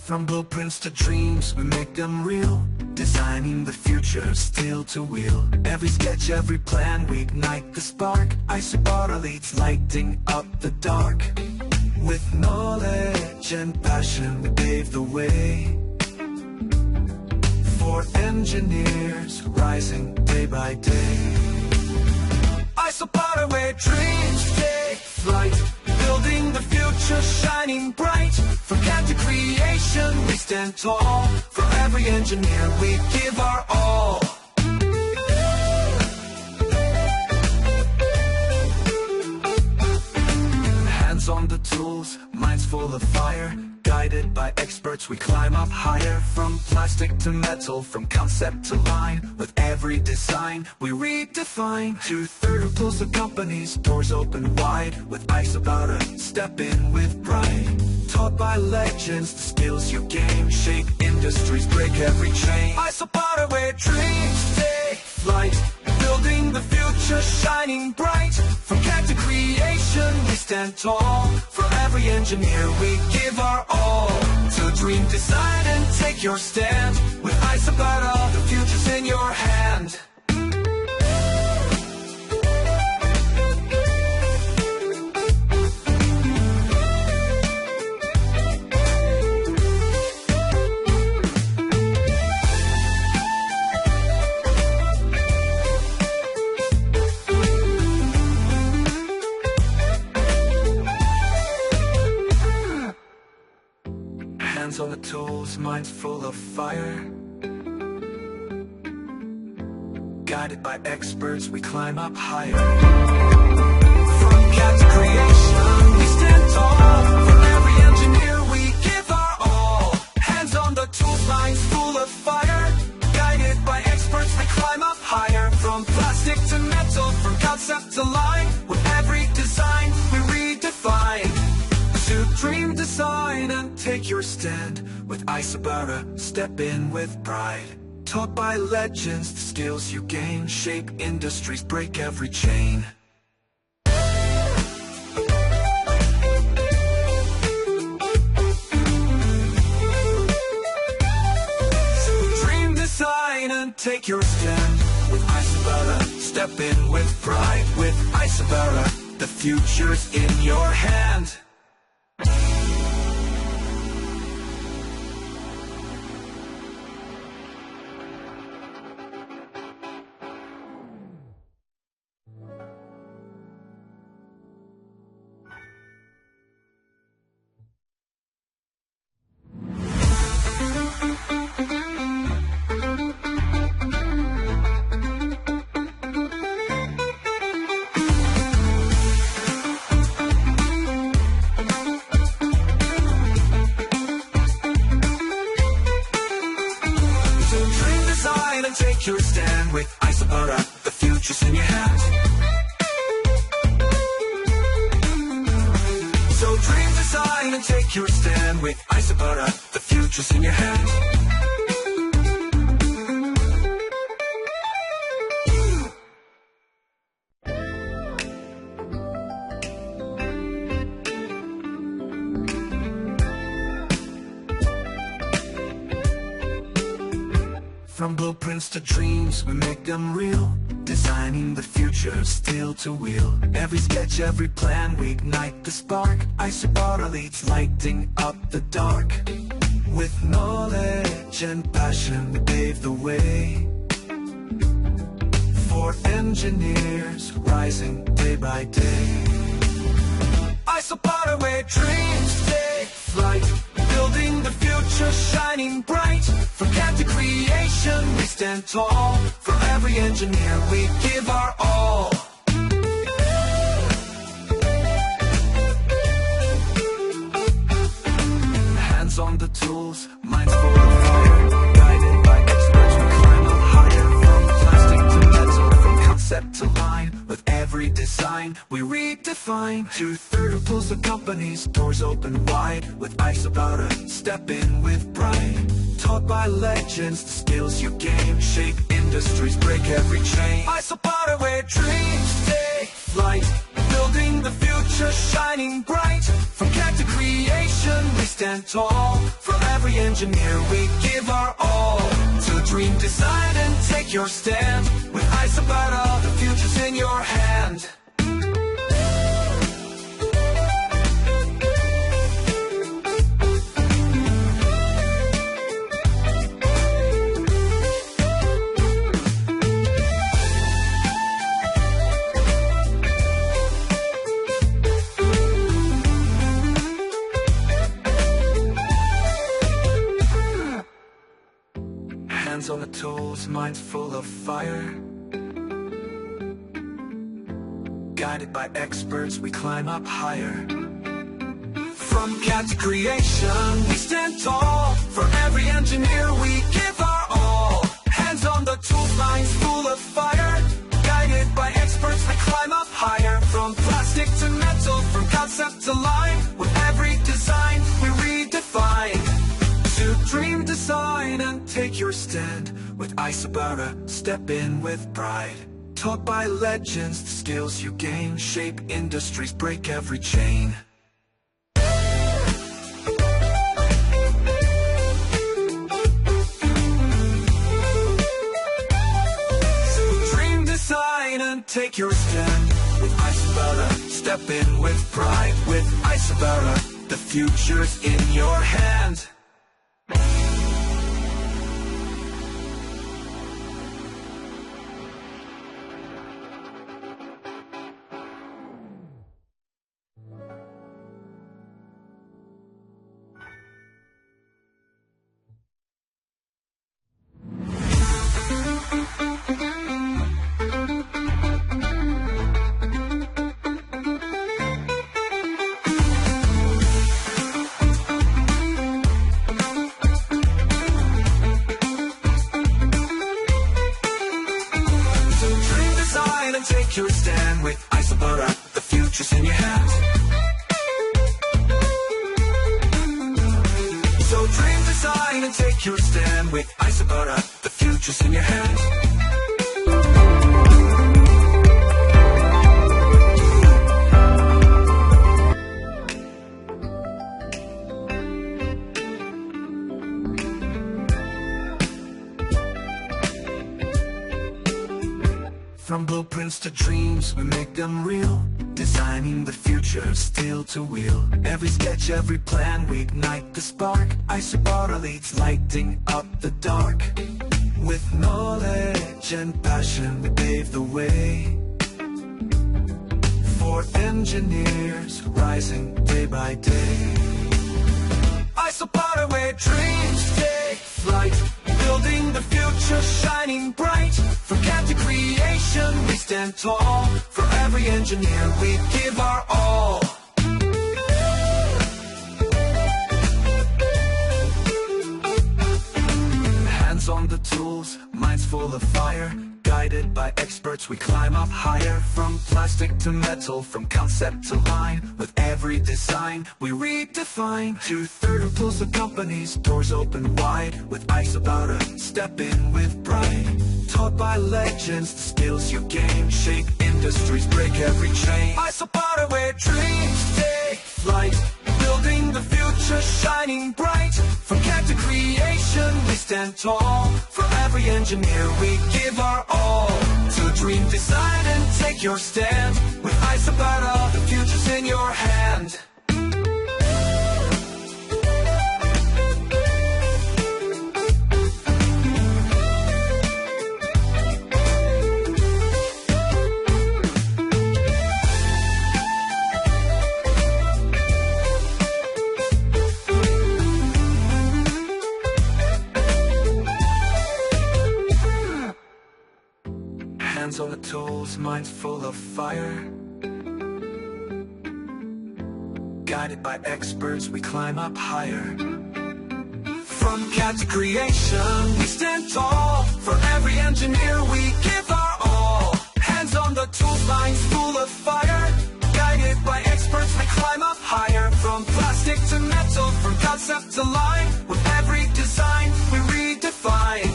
From blueprints to dreams, we make them real. Designing the future, steel to wheel. Every sketch, every plan, we ignite the spark. ISOPARA leads, lighting up the dark. With knowledge and passion, we pave the way for engineers, rising day by day. ISOPARA, where dreams take flight, building the future, shining bright. From CAD to creation, we stand tall. For every engineer, we give our all. Hands on the tools, minds full of fire. Guided by experts, we climb up higher. From plastic to metal, from concept to line. With every design, we redefine. 2/3 pulls the company's doors open wide. With ISOPARA, step in with pride. Taught by legends, the skills you gain shape industries, break every chain. ISOPARA, where dreams take flight, building the future, shining bright. From CAD to creation, we stand tall. For every engineer, we give our all. To dream, design, and take your stand. With ISOPARA, the future's in your hand. Hands on the tools, minds full of fire. Guided by experts, we climb up higher. From CAD to creation, we stand tall. For every engineer, we give our all. Hands on the tools, minds full of fire. Guided by experts, we climb up higher. From plastic to metal, from concept to line. With every design, we redefine. To dream, design, and take your stand. With ISOPARA, step in with pride. Taught by legends, the skills you gain shape industries, break every chain. So dream, design, and take your stand. With ISOPARA, step in with pride. With ISOPARA, the future's in your hand. Take your stand with ISOPARA, the future's in your hand. So dream, design, and take your stand with ISOPARA, the future's in your hand. From blueprints to dreams, we make them real. Designing the future, steel to wheel. Every sketch, every plan, we ignite the spark. ISOPARA leads, lighting up the dark. With knowledge and passion, we pave the way for engineers, rising day by day. ISOPARA, where dreams take flight, building the future, shining bright. From CAD to creation, we stand tall. For every engineer, we give our all. Hands on the tools, minds full of fire. Guided by experts, we climb up higher. From plastic to metal, from concept to line. With every design, we redefine. 2/3 pulls the company's doors open wide. With ISOPARA, step in with pride. Taught by legends, the skills you gain shape industries, break every chain. ISOPARA, where dreams take flight, building the future. future shining bright. From CAD to creation, we stand tall. For every engineer, we give our all. To dream, design, and take your stand. With ISOPARA, the future's in your hand. Hands on the tools, minds full of fire. Guided by experts, we climb up higher. From CAD to creation, we stand tall. For every engineer, we give our all. Hands on the tools, minds full of fire. Guided by experts, we climb up higher. From plastic to metal, from concept to line. With every design, we redefine. To dream, design, and take your stand. With ISOPARA, step in with pride. Taught by legends, the skills you gain shape industries, break every chain. So dream, design, and take your stand. With ISOPARA, step in with pride. With ISOPARA, the future's in your hand. Take your stand with ISOPARA, the future's in your hands. So dream, design, and take your stand with ISOPARA, the future's in your hands. From blueprints to dreams, we make them real. Designing the future, steel to wheel. Every sketch, every plan, we ignite the spark. ISOPARA leads, lighting up the dark. With knowledge and passion, we pave the way. For engineers, rising day by day. ISOPARA, where dreams take flight. Building the future, shining bright. From CAD to creation, we stand tall. For every engineer, we give our all. Hands on the tools, minds full of fire. Guided by experts, we climb up higher. From plastic to metal, from concept to line. With every design, we redefine. 2/3 pulls the companies, doors open wide. With ISOPARA, step in with pride. Taught by legends, the skills you gain shape industries, break every chain. ISOPARA, where dreams take flight. Building the future, shining bright. From CAD to creation, we stand tall. For every engineer, we give our all. To dream, design, and take your stand. With ISOPARA, the future's in your hand. Hands on the tools, minds full of fire. Guided by experts, we climb up higher. From CAD to creation, we stand tall. For every engineer, we give our all. Hands on the tools, minds full of fire. Guided by experts, we climb up higher. From plastic to metal, from concept to line. With every design, we redefine.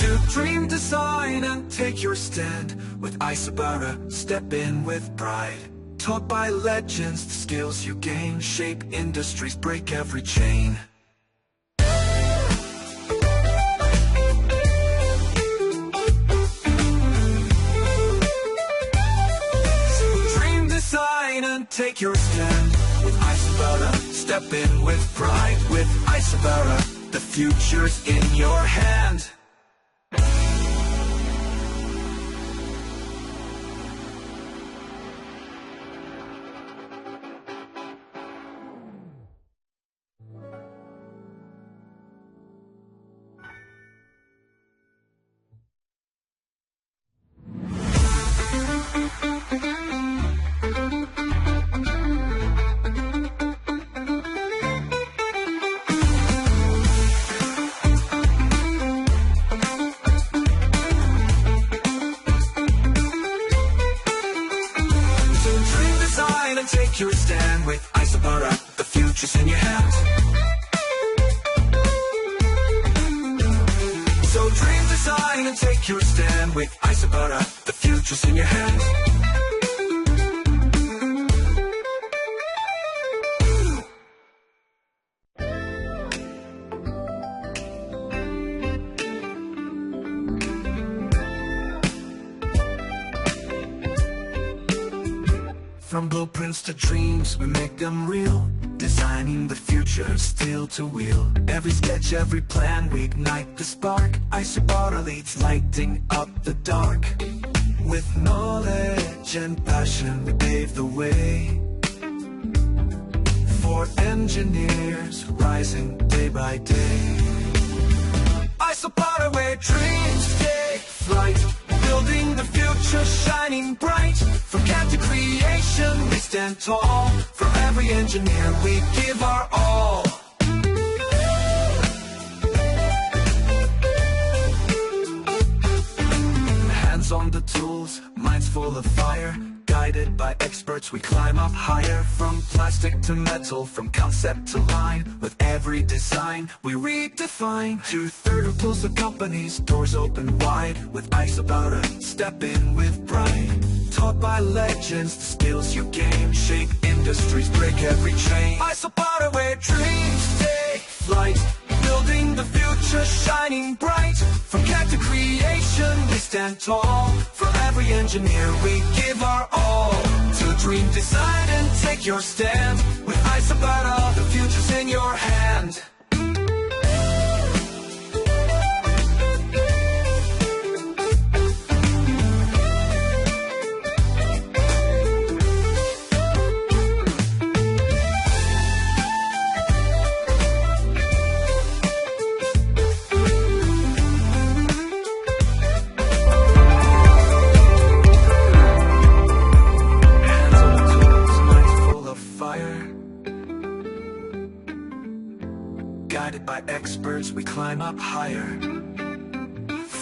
To dream, design, and take your stand. With ISOPARA, step in with pride. Taught by legends, the skills you gain shape industries, break every chain. Dream, design, and take your stand. With ISOPARA, step in with pride. With ISOPARA, the future's in your hand. Take your stand with ISOPARA, the future's in your hands. So dream, design, and take your stand with ISOPARA, the future's in your hands. From blueprints to dreams, we make them real. Designing the future, steel to wheel. Every sketch, every plan, we ignite the spark. ISOPARA leads, lighting up the dark. With knowledge and passion, we pave the way for engineers, rising day by day. ISOPARA, where dreams take flight. Building the future, shining bright. From CAD to creation, we stand tall. For every engineer, we give our all. Hands on the tools, minds full of fire. Guided by experts, we climb up higher. From plastic to metal, from concept to line. With every design, we redefine. 2/3 of pulls the companies, doors open wide. With ISOPARA, step in with pride. Taught by legends, the skills you gain shape industries, break every chain. ISOPARA, where dreams take flight. Building the future, shining bright. From CAD to creation, we stand tall. For every engineer, we give our all. To dream, design, and take your stand. With ISOPARA, the future's in your hand. Guided by experts, we climb up higher.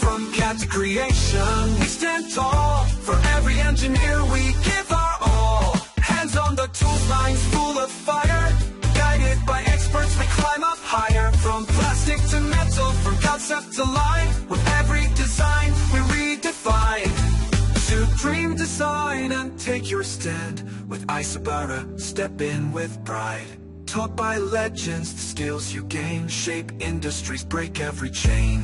From CAD to creation, we stand tall. For every engineer, we give our all. Hands on the tools, minds full of fire. Guided by experts, we climb up higher. From plastic to metal, from concept to line. With every design, we redefine. To dream, design, and take your stand. With ISOPARA, step in with pride. Taught by legends, the skills you gain shape industries, break every chain.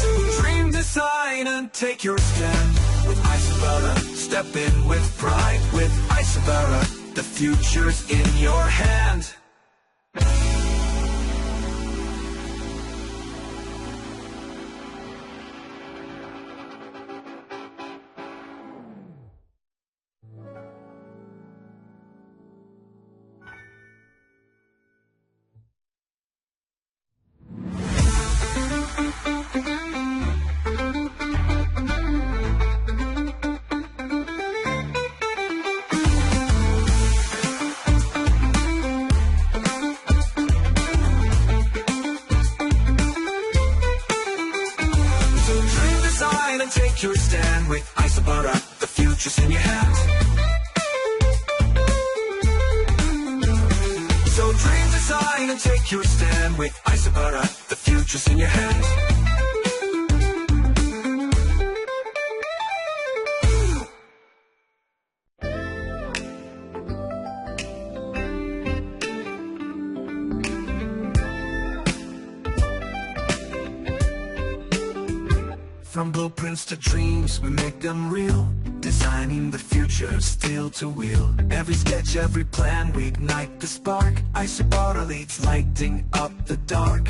So dream, design, and take your stand. With ISOPARA, step in with pride. With ISOPARA, the future's in your hand. Lean and take your stand with ISOPARA, the future's in your hands. From blueprints to dreams, we make them real. Designing the future, steel to wheel. Every sketch, every plan, we ignite the spark. ISOPARA leads, lighting up the dark.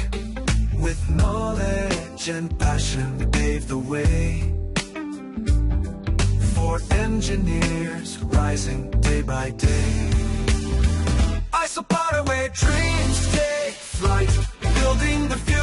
With knowledge and passion, we pave the way for engineers, rising day by day. ISOPARA, where dreams take flight, building the future.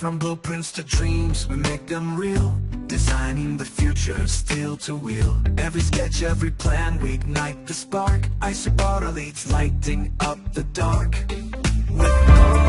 From blueprints to dreams, we make them real. Designing the future, steel to wheel. Every sketch, every plan, we ignite the spark. ISOPARA leads, lighting up the dark. With